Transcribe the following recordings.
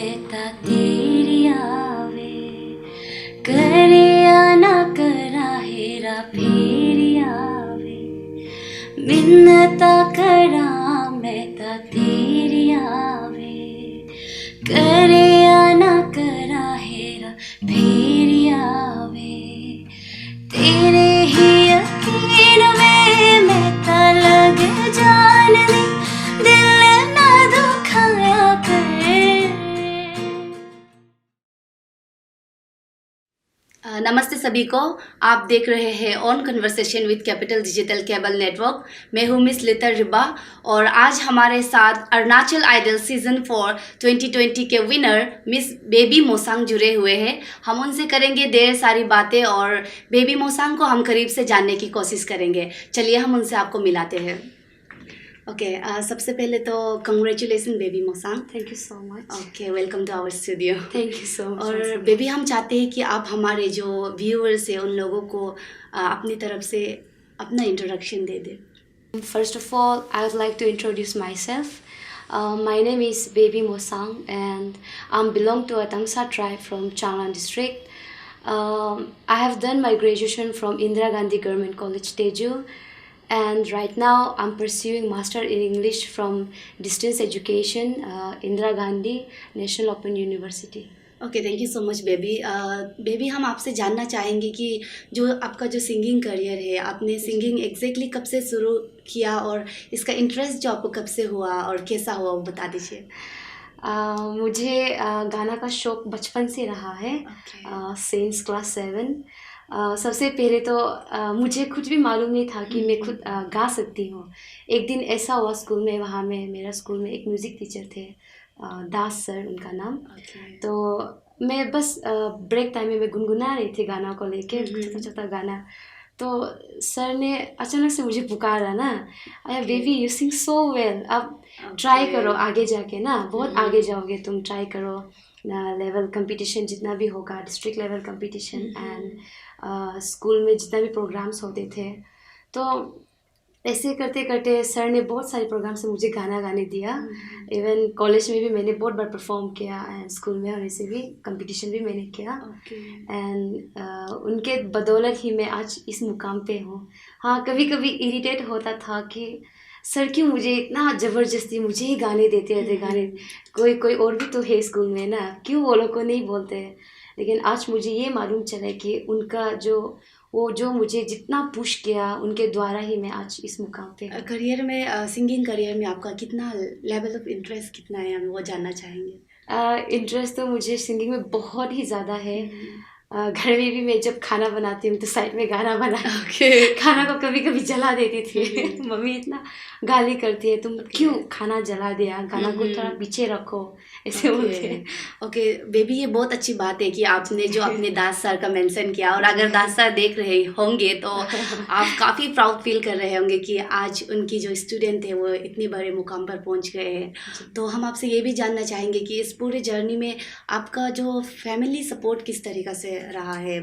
मेता तेरी आवे करिया ना करा हेरा फेरी आवे मिन्नता करा मेता तेरी आवे करिया ना करा हेरा फेरी आवे तेरे ही यकीन में मेता लग जान दी दिल ना दुखाया करे। नमस्ते सभी को, आप देख रहे हैं on conversation with capital digital cable network. मैं हूँ मिस लितर रिबा और आज हमारे साथ अरुणाचल आइडल सीजन 4 2020 के विनर मिस बेबी मोसांग जुड़े हुए हैं। हम उनसे करेंगे ढेर सारी बातें और बेबी मोसांग को हम करीब से जानने की कोशिश करेंगे। चलिए हम उनसे आपको मिलाते हैं। ओके, सबसे पहले तो congratulation baby Mosang. Thank you so much. Okay, welcome to our studio. Thank you so much. और बेबी, हम चाहते हैं कि आप हमारे जो व्यूअर्स हैं उन लोगों को अपनी तरफ से अपना इंट्रोडक्शन दे दें। First of all, I would like to introduce myself. My name is Baby Mosang and I belong to a Tangsa tribe from Changlang district. I have done my graduation from Indira Gandhi Government College, Teju, and right now I'm pursuing Master in English from Distance Education, Indira Gandhi National Open University. Okay, thank you so much baby. Baby, हम आपसे जानना चाहेंगे कि जो आपका जो singing career है, आपने सिंगिंग एग्जैक्टली कब से शुरू किया और इसका इंटरेस्ट जो आपको कब से हुआ और कैसा हुआ वो बता दीजिए। मुझे गाना का शौक बचपन से रहा है, सिंस क्लास 7। सबसे पहले तो मुझे कुछ भी मालूम नहीं था कि मैं खुद गा सकती हूँ। एक दिन ऐसा हुआ स्कूल में, वहाँ में मेरा स्कूल में एक म्यूज़िक टीचर थे, दास सर उनका नाम। तो मैं बस ब्रेक टाइम में मैं गुनगुना रही थी गाना को लेके, छोटा छोटा गाना। तो सर ने अचानक से मुझे पुकारा ना, अरे baby you sing so well, अब ट्राई करो आगे जाके ना, बहुत आगे जाओगे तुम, ट्राई करो लेवल कंपटीशन जितना भी होगा, district level competition and school में जितना भी प्रोग्राम्स होते थे। तो ऐसे करते करते सर ने बहुत सारे प्रोग्राम से मुझे गाना गाने दिया। इवन कॉलेज में भी मैंने बहुत बार परफॉर्म किया एंड स्कूल में होने से भी कंपटीशन भी मैंने किया। एंड उनके बदौलत ही मैं आज इस मुकाम पे हूँ। हाँ, कभी कभी इरिटेट होता था कि सर क्यों मुझे इतना ज़बरदस्ती मुझे ही गाने देते रहते, गाने कोई और भी तो है स्कूल में ना, क्यों वो लोग को नहीं बोलते। लेकिन आज मुझे ये मालूम चला कि उनका जो मुझे जितना पुश किया, उनके द्वारा ही मैं आज इस मुकाम पे हूँ। करियर में, सिंगिंग करियर में आपका कितना लेवल ऑफ इंटरेस्ट कितना है, हम वो जानना चाहेंगे। इंटरेस्ट तो मुझे सिंगिंग में बहुत ही ज़्यादा है। घर में भी मैं जब खाना बनाती हूँ तो साइड में गाना बना खाना को कभी कभी जला देती थी। मम्मी इतना गाली करती है, तुम क्यों खाना जला दिया, गाना को थोड़ा पीछे रखो, ऐसे बोलते हैं। ओके बेबी, ये बहुत अच्छी बात है कि आपने जो अपने दास सर का मेंशन किया, और अगर दास सर देख रहे होंगे तो आप काफ़ी प्राउड फील कर रहे होंगे कि आज उनकी जो स्टूडेंट है वो इतने बड़े मुकाम पर पहुंच गए हैं। तो हम आपसे ये भी जानना चाहेंगे कि इस पूरे जर्नी में आपका जो फैमिली सपोर्ट किस तरीक़ा से रहा है।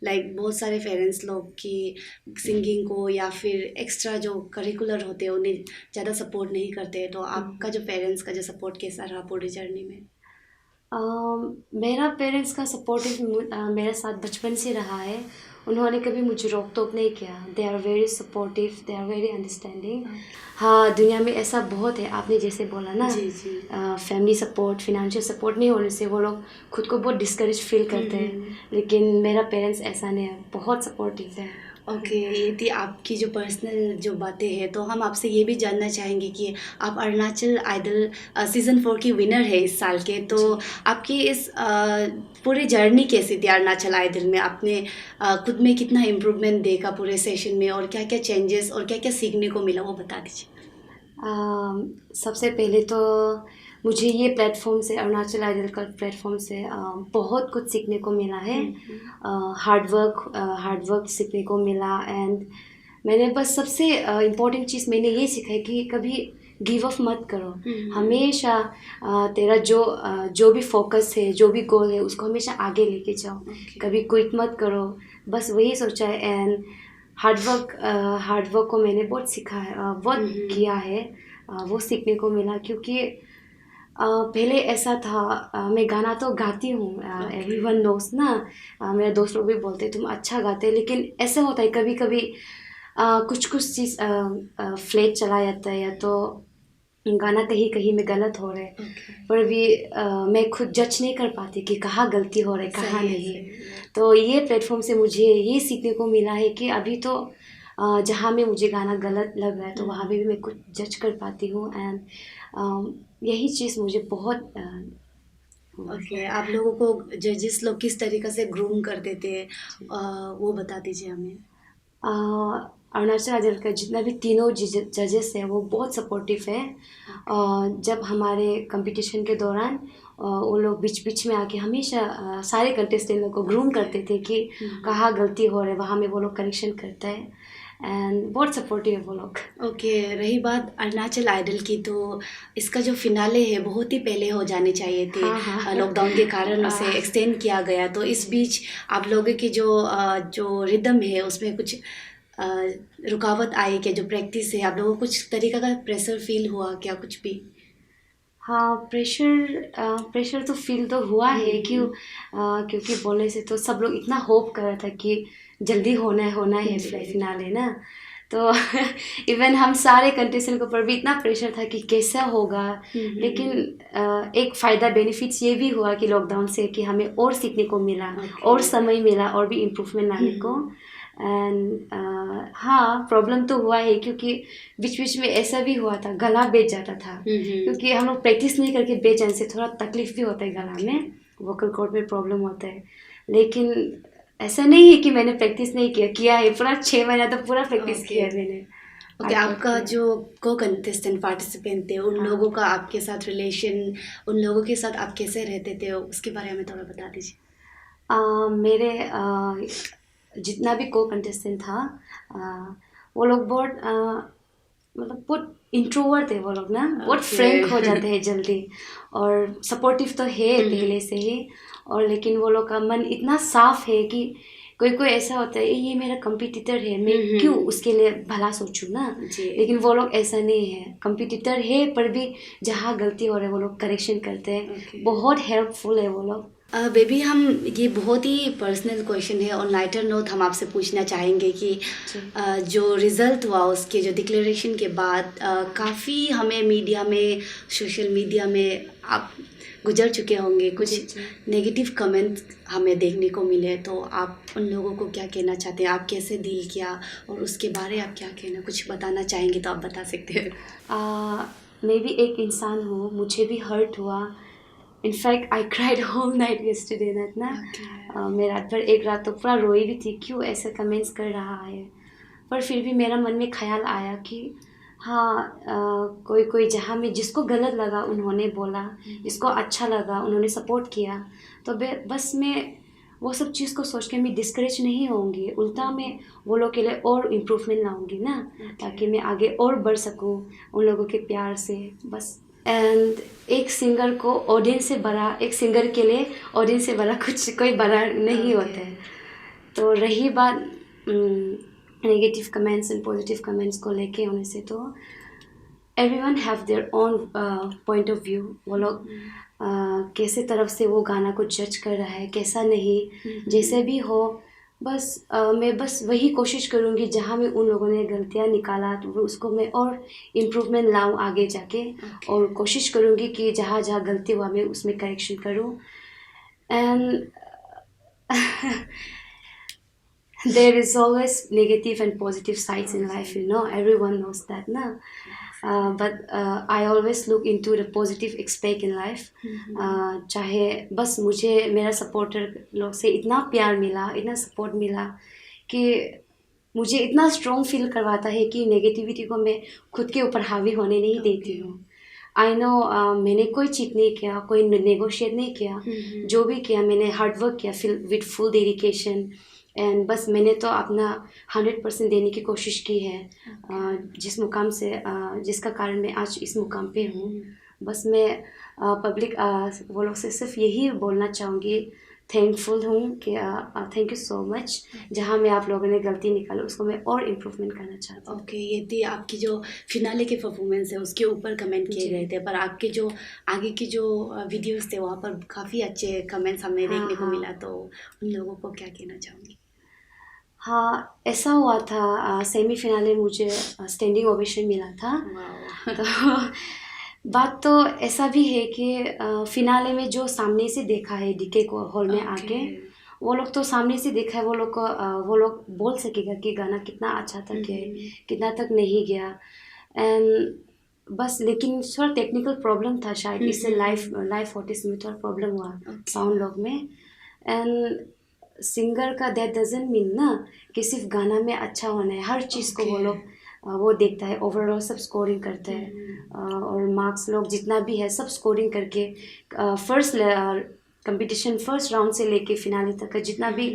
बहुत सारे पेरेंट्स लोग की सिंगिंग को या फिर एक्स्ट्रा जो करिकुलर होते हैं उन्हें ज़्यादा सपोर्ट नहीं करते, तो आपका जो पेरेंट्स का जो सपोर्ट कैसा रहा पूरी जर्नी में? मेरा पेरेंट्स का सपोर्ट मेरे साथ बचपन से रहा है। उन्होंने कभी मुझे रोक टोक नहीं किया। They are very supportive, they are very understanding. हाँ, दुनिया में ऐसा बहुत है, आपने जैसे बोला ना, फैमिली सपोर्ट, फिनेंशियल सपोर्ट नहीं होने से वो लोग खुद को बहुत डिस्करेज फील करते हैं। लेकिन मेरा पेरेंट्स ऐसा नहीं है, बहुत सपोर्टिव है। ओके, ये थी आपकी जो पर्सनल जो बातें हैं। तो हम आपसे ये भी जानना चाहेंगे कि आप अरुणाचल आइडल सीज़न 4 की विनर है इस साल के, तो आपकी इस पूरी जर्नी कैसी थी अरुणाचल आइडल में? आपने खुद में कितना इम्प्रूवमेंट देखा पूरे सेशन में, और क्या क्या चेंजेस और क्या क्या सीखने को मिला वो बता दीजिए। सबसे पहले तो मुझे ये प्लेटफॉर्म से, अरुणाचल आइडल का प्लेटफॉर्म से बहुत कुछ सीखने को मिला है। हार्ड वर्क सीखने को मिला। एंड मैंने बस सबसे इम्पोर्टेंट चीज़ मैंने ये सीखा है कि कभी गिव अप मत करो। हमेशा तेरा जो भी फोकस है, जो भी गोल है, उसको हमेशा आगे लेके जाओ। कभी क्विट मत करो, बस वही सोचा है। एंड हार्ड वर्क को मैंने बहुत सीखा है, बहुत किया है, वो सीखने को मिला। क्योंकि पहले ऐसा था, मैं गाना तो गाती हूँ, एवरीवन नोस ना, मेरे दोस्त लोग भी बोलते तुम अच्छा गाते, लेकिन ऐसा होता है कभी कभी कुछ कुछ चीज़ फ्लैट चला जाता है, या तो गाना कहीं कहीं में गलत हो रहा है, पर भी मैं खुद जज नहीं कर पाती कि कहाँ गलती हो रहा है कहाँ नहीं। तो ये प्लेटफॉर्म से मुझे ये सीखने को मिला है कि अभी तो जहाँ में मुझे गाना गलत लग रहा है तो वहाँ पे भी मैं कुछ जज कर पाती हूँ, एंड यही चीज़ मुझे बहुत ओके, आप लोगों को जजेस लोग किस तरीके से ग्रूम करते थे, वो बता दीजिए हमें। अरुणाचल आइडल का जितना भी तीनों जजेस हैं वो बहुत सपोर्टिव है। जब हमारे कंपटीशन के दौरान वो लोग बीच बीच में आके हमेशा सारे कंटेस्टेंट को ग्रूम करते थे कि कहाँ गलती हो रहा है, वहाँ में वो लोग करेक्शन करते हैं, एंड बहुत सपोर्टिव है वो लोग। ओके, रही बात अरुणाचल आइडल की, तो इसका जो फिनाले है बहुत ही पहले हो जाने चाहिए थे। हाँ। लॉकडाउन के कारण उसे एक्सटेंड किया गया, तो इस बीच आप लोगों की जो रिदम है उसमें कुछ रुकावट आई क्या? जो प्रैक्टिस है आप लोगों को कुछ तरीका का प्रेशर फील हुआ क्या, कुछ भी? हाँ, प्रेशर तो फील तो हुआ है, क्योंकि बोलने से तो सब लोग इतना होप कर रहा था कि जल्दी होना है फिनाले ना, तो इवन हम सारे कंटेस्टेंट के ऊपर भी इतना प्रेशर था कि कैसा होगा। लेकिन एक फ़ायदा बेनिफिट्स ये भी हुआ कि लॉकडाउन से कि हमें और सीखने को मिला, और समय मिला और भी इम्प्रूवमेंट लाने को। एंड हाँ, प्रॉब्लम तो हुआ है क्योंकि बीच बीच में ऐसा भी हुआ था गला बैठ जाता था, क्योंकि हम लोग प्रैक्टिस नहीं करके बैठ जाने से थोड़ा तकलीफ भी होता है गला में, वोकल कॉर्ड में प्रॉब्लम होता है। लेकिन ऐसा नहीं है कि मैंने प्रैक्टिस नहीं किया है, पूरा 6 महीना तो पूरा प्रैक्टिस किया है मैंने। ओके, आपका जो को कंटेस्टेंट पार्टिसिपेंट थे उन लोगों का आपके साथ रिलेशन, उन लोगों के साथ आप कैसे रहते थे, उसके बारे में थोड़ा बता दीजिए। मेरे जितना भी को कंटेस्टेंट था, वो लोग बहुत मतलब बहुत इंट्रोवर्ट थे वो लोग ना, बहुत फ्रैंक हो जाते हैं जल्दी, और सपोर्टिव तो है पहले से ही, और लेकिन वो लोग का मन इतना साफ है कि कोई कोई ऐसा होता है ये मेरा कंपटीटर है, मैं क्यों उसके लिए भला सोचूं ना, लेकिन वो लोग ऐसा नहीं है, कंपटीटर है पर भी जहाँ गलती हो रही है वो लोग करेक्शन करते हैं, बहुत हेल्पफुल है वो लोग। बेबी, हम ये बहुत ही पर्सनल क्वेश्चन है, और लाइटर नोट हम आपसे पूछना चाहेंगे कि जो रिज़ल्ट हुआ उसके जो डिक्लेरेशन के बाद काफ़ी हमें मीडिया में, सोशल मीडिया में आप गुजर चुके होंगे, कुछ नेगेटिव कमेंट्स हमें देखने को मिले, तो आप उन लोगों को क्या कहना चाहते हैं, आप कैसे डील किया और उसके बारे आप क्या कहना, कुछ बताना चाहेंगे तो आप बता सकते हैं। मैं भी एक इंसान हूँ, मुझे भी हर्ट हुआ। In fact I cried whole night yesterday night ना, मैं रात भर एक रात तो पूरा रोई भी थी, क्यों ऐसे कमेंट्स कर रहा है। पर फिर भी मेरा मन में ख्याल आया कि हाँ, कोई कोई जहाँ में जिसको गलत लगा उन्होंने बोला, जिसको अच्छा लगा उन्होंने सपोर्ट किया, तो बस मैं वो सब चीज़ को सोच के मैं डिस्करेज नहीं होंगी, उल्टा मैं वो लोग के लिए और इम्प्रूवमेंट लाऊंगी ना, ताकि मैं आगे और बढ़ सकूँ उन लोगों के प्यार से बस। एंड एक सिंगर को ऑडियंस से बड़ा, एक सिंगर के लिए ऑडियंस से बड़ा कुछ कोई बड़ा नहीं होता है। तो रही बात negative comments and positive comments को लेके होने से, तो everyone have their own point of view, वो लोग कैसे तरफ से वो गाना को जज कर रहा है, कैसा नहीं, जैसे भी हो, बस मैं बस वही कोशिश करूँगी जहाँ में उन लोगों ने गलतियाँ निकाला तो उसको मैं और इम्प्रूवमेंट लाऊँ आगे जाके, और कोशिश करूँगी कि जहाँ जहाँ गलती हुआ मैं उसमें करेक्शन करूँ। And there is always negative and positive sides in life, you know, everyone knows that na, but I always look into the positive aspect in life. चाहे बस मुझे मेरा सपोर्टर लोग से इतना प्यार मिला, इतना सपोर्ट मिला कि मुझे इतना स्ट्रॉन्ग फील करवाता है कि नेगेटिविटी को मैं खुद के ऊपर हावी होने नहीं देती हूँ। आई नो मैंने कोई चीट नहीं किया, कोई नेगोशिएट नहीं किया, जो भी किया मैंने हार्डवर्क किया विद फुल डेडिकेशन, एंड बस मैंने तो अपना 100% देने की कोशिश की है, जिस मुकाम से जिसका कारण मैं आज इस मुकाम पे हूँ। बस मैं पब्लिक वो लोग से सिर्फ यही बोलना चाहूँगी थैंकफुल हूँ कि थैंक यू सो मच। जहाँ में आप लोगों ने गलती निकाली उसको मैं और इम्प्रूवमेंट करना चाहती हूँ। ओके, ये थी आपकी जो फिनाले के परफॉर्मेंस है उसके ऊपर कमेंट किए जी। गए थे, पर आपके जो आगे की जो वीडियोस थे वहाँ पर काफ़ी अच्छे कमेंट्स हमें हाँ, देखने को हाँ। मिला, तो उन लोगों को क्या कहना चाहूँगी? हाँ, ऐसा हुआ था सेमी फिनाले मुझे स्टैंडिंग ओवेशन मिला था। वाओ। तो बात तो ऐसा भी है कि फिनाले में जो सामने से देखा है डीके को हॉल में आके, वो लोग तो सामने से देखा है, वो लोग को वो लोग बोल सकेगा कि गाना कितना अच्छा तक है, कितना तक नहीं गया। एंड बस लेकिन थोड़ा टेक्निकल प्रॉब्लम था शायद, इससे लाइव फोटिस में थोड़ा प्रॉब्लम हुआ साउंड लॉग में। एंड सिंगर का दैट डजंट मीन ना कि सिर्फ गाना में अच्छा होना है, हर चीज़ को वो लोग वो देखता है, ओवरऑल सब स्कोरिंग करते हैं। और मार्क्स लोग जितना भी है सब स्कोरिंग करके फर्स्ट कंपटीशन फर्स्ट राउंड से लेके फिनाले तक का जितना भी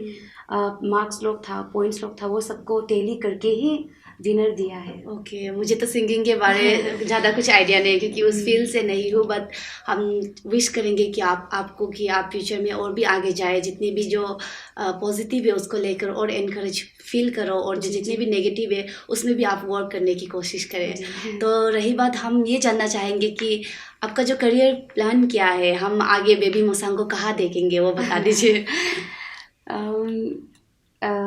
मार्क्स लोग था, पॉइंट्स लोग था, वो सबको टैली करके ही विनर दिया है। ओके, मुझे तो सिंगिंग के बारे ज़्यादा कुछ आइडिया नहीं है क्योंकि उस फील्ड से नहीं हूँ, बट हम विश करेंगे कि आपको कि आप फ्यूचर में और भी आगे जाए, जितनी भी जो पॉजिटिव है उसको लेकर और एनकरेज फील करो, और जो जितनी भी नेगेटिव है उसमें भी आप वर्क करने की कोशिश करें। तो रही बात, हम ये जानना चाहेंगे कि आपका जो करियर प्लान क्या है, हम आगे बेबी मोसांग को कहाँ देखेंगे, वो बता दीजिए।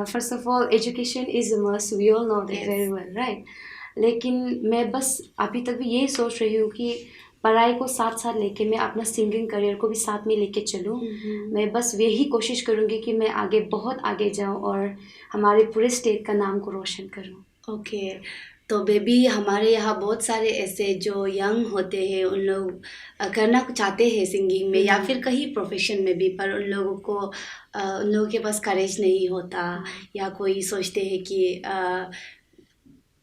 First of all education is a must, we all know that very well, right. लेकिन मैं बस अभी तक भी ये सोच रही हूँ कि पढ़ाई को साथ साथ लेके मैं अपना सिंगिंग करियर को भी साथ में लेके चलूँ। मैं बस यही कोशिश करूँगी कि मैं आगे बहुत आगे जाऊँ और हमारे पूरे स्टेट का नाम को रोशन करूँ। ओके, तो बेबी हमारे यहाँ बहुत सारे ऐसे जो यंग होते हैं, उन लोग करना चाहते हैं सिंगिंग में या फिर कहीं प्रोफेशन में भी, पर उन लोगों को उन लोगों के पास करेज नहीं होता, या कोई सोचते हैं कि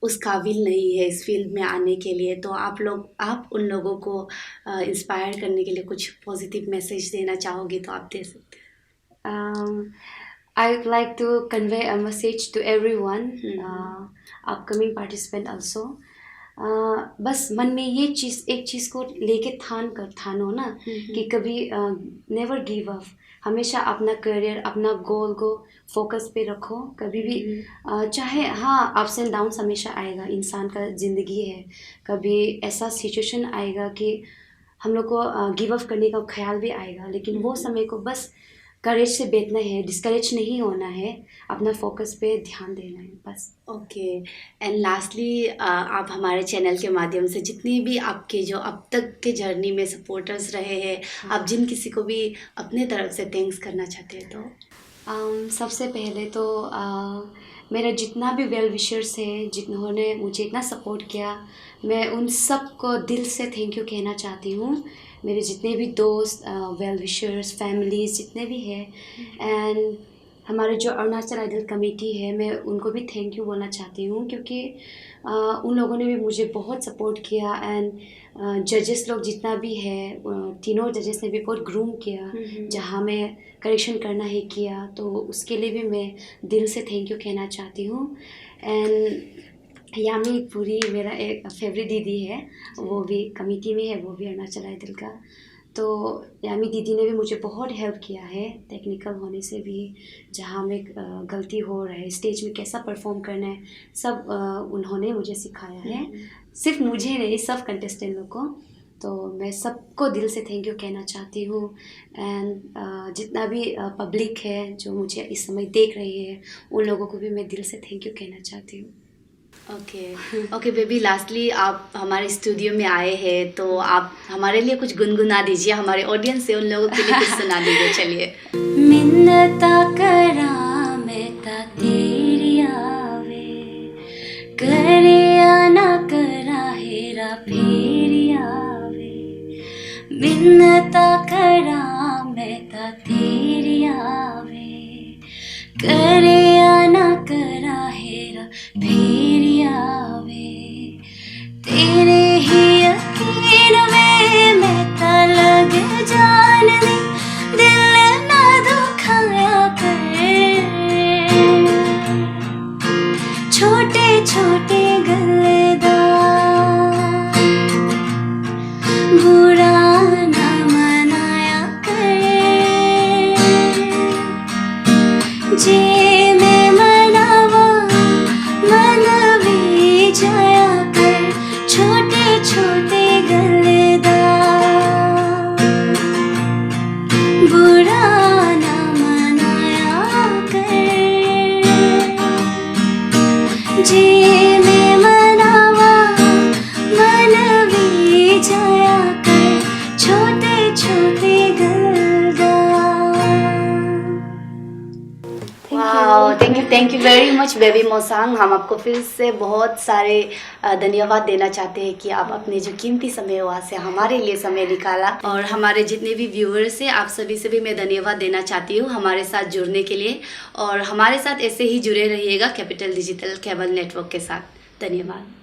उस काबिल नहीं है इस फील्ड में आने के लिए। तो आप उन लोगों को इंस्पायर करने के लिए कुछ पॉजिटिव मैसेज देना चाहोगे तो आप दे सकते हैं। I would like to convey a message to everyone, upcoming participant also. बस मन में ये एक चीज़ को लेके ठानो ना कि कभी नेवर गिव अप, हमेशा अपना करियर अपना गोल को फोकस पे रखो। कभी भी चाहे हाँ अप्स एंड डाउन्स हमेशा आएगा, इंसान का ज़िंदगी है, कभी ऐसा सिचुएशन आएगा कि हम लोग को गिव अप करने का ख्याल भी आएगा, लेकिन वो समय को बस करेज से बैठना है, डिस्करेज नहीं होना है, अपना फोकस पे ध्यान देना है बस। ओके, एंड लास्टली आप हमारे चैनल के माध्यम से जितने भी आपके जो अब तक के जर्नी में सपोर्टर्स रहे हैं, आप जिन किसी को भी अपने तरफ से थैंक्स करना चाहते हैं तो सबसे पहले तो मेरा जितना भी वेल विशर्स है, जिन्होंने मुझे इतना सपोर्ट किया, मैं उन सब को दिल से थैंक यू कहना चाहती हूँ। मेरे जितने भी दोस्त, वेल विशर्स, फैमिलीज जितने भी हैं, एंड हमारे जो अरुणाचल आइडल कमेटी है, मैं उनको भी थैंक यू बोलना चाहती हूँ क्योंकि उन लोगों ने भी मुझे बहुत सपोर्ट किया। एंड जजेस लोग जितना भी है, तीनों जजेस ने भी बहुत ग्रूम किया, जहाँ मैं करेक्शन करना है किया, तो उसके लिए भी मैं दिल से थैंक यू कहना चाहती हूँ। एंड यामी पूरी मेरा एक फेवरेट दीदी है, वो भी कमेटी में है, वो भी अरुणाचल आइडल का। तो यामी दीदी ने भी मुझे बहुत हेल्प किया है, टेक्निकल होने से भी, जहाँ में गलती हो रहा है, स्टेज में कैसा परफॉर्म करना है, सब उन्होंने मुझे सिखाया है। सिर्फ मुझे नहीं, सब कंटेस्टेंट लोग को। तो मैं सबको दिल से थैंक यू कहना चाहती हूँ। एंड जितना भी पब्लिक है जो मुझे इस समय देख रही है, उन लोगों को भी मैं दिल से थैंक यू कहना चाहती हूँ। ओके बेबी, लास्टली आप हमारे स्टूडियो में आए हैं, तो आप हमारे लिए कुछ गुनगुना दीजिए, हमारे ऑडियंस से उन लोगों के लिए कुछ सुना दीजिए। चलिए। मिन्नता करा मैं ता तेरी आवे, करे ना करा हेरा फेरी आवे। मिन्नता करा मैं ता तेरी आवे, करे ना करा हेरा फेरी आवे। तेरे ही यकीन में मैं ता लग जान दी, दिल ना दुखाया कर। छोटे छोटे गल्ले बुरा ना मनाया कर। तुझे मैं मनावा मन विजया कर छोटे छोटे गलदा। वाह, thank you very much baby Mosang. हम आपको फिर से बहुत सारे धन्यवाद देना चाहते हैं कि आप अपने जो कीमती समय वहाँ से हमारे लिए समय निकाला। और हमारे जितने भी व्यूअर्स हैं, आप सभी से भी मैं धन्यवाद देना चाहती हूँ हमारे साथ जुड़ने के लिए। और हमारे साथ ऐसे ही जुड़े रहिएगा कैपिटल डिजिटल केबल नेटवर्क के साथ। धन्यवाद।